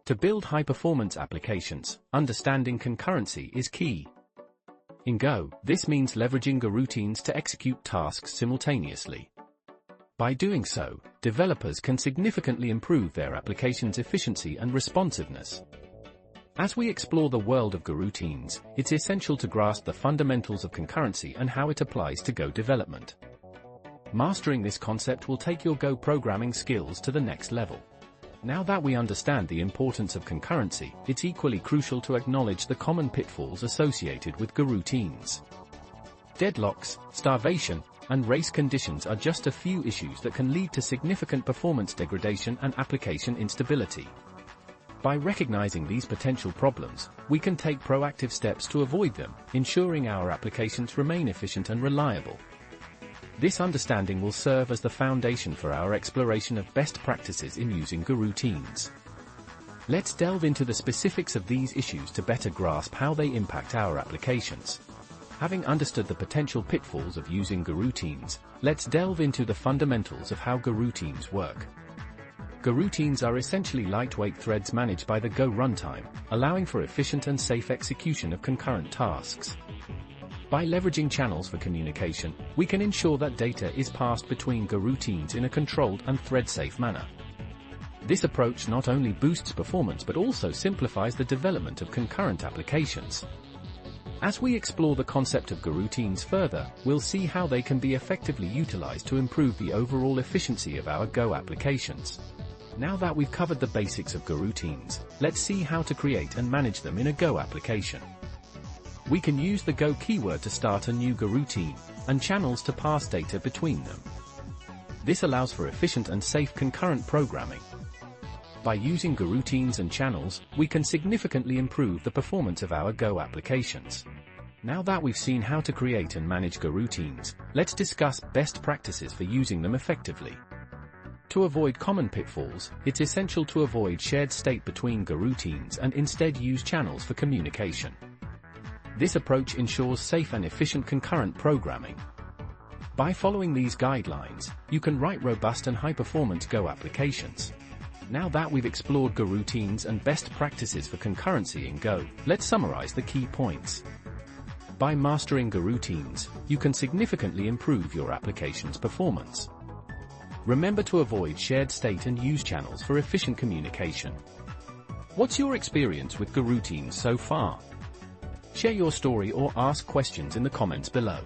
To build high-performance applications, understanding concurrency is key. In Go, this means leveraging goroutines to execute tasks simultaneously. By doing so, developers can significantly improve their application's efficiency and responsiveness. As we explore the world of goroutines, it's essential to grasp the fundamentals of concurrency and how it applies to Go development. Mastering this concept will take your Go programming skills to the next level. Now that we understand the importance of concurrency, it's equally crucial to acknowledge the common pitfalls associated with goroutines. Deadlocks, starvation, and race conditions are just a few issues that can lead to significant performance degradation and application instability. By recognizing these potential problems, we can take proactive steps to avoid them, ensuring our applications remain efficient and reliable. This understanding will serve as the foundation for our exploration of best practices in using goroutines. Let's delve into the specifics of these issues to better grasp how they impact our applications. Having understood the potential pitfalls of using goroutines, let's delve into the fundamentals of how goroutines work. Goroutines are essentially lightweight threads managed by the Go runtime, allowing for efficient and safe execution of concurrent tasks. By leveraging channels for communication, we can ensure that data is passed between goroutines in a controlled and thread-safe manner. This approach not only boosts performance but also simplifies the development of concurrent applications. As we explore the concept of goroutines further, we'll see how they can be effectively utilized to improve the overall efficiency of our Go applications. Now that we've covered the basics of goroutines, let's see how to create and manage them in a Go application. We can use the Go keyword to start a new goroutine, and channels to pass data between them. This allows for efficient and safe concurrent programming. By using goroutines and channels, we can significantly improve the performance of our Go applications. Now that we've seen how to create and manage goroutines, let's discuss best practices for using them effectively. To avoid common pitfalls, it's essential to avoid shared state between goroutines and instead use channels for communication. This approach ensures safe and efficient concurrent programming. By following these guidelines, you can write robust and high-performance Go applications. Now that we've explored goroutines and best practices for concurrency in Go, let's summarize the key points. By mastering goroutines, you can significantly improve your application's performance. Remember to avoid shared state and use channels for efficient communication. What's your experience with goroutines so far? Share your story or ask questions in the comments below.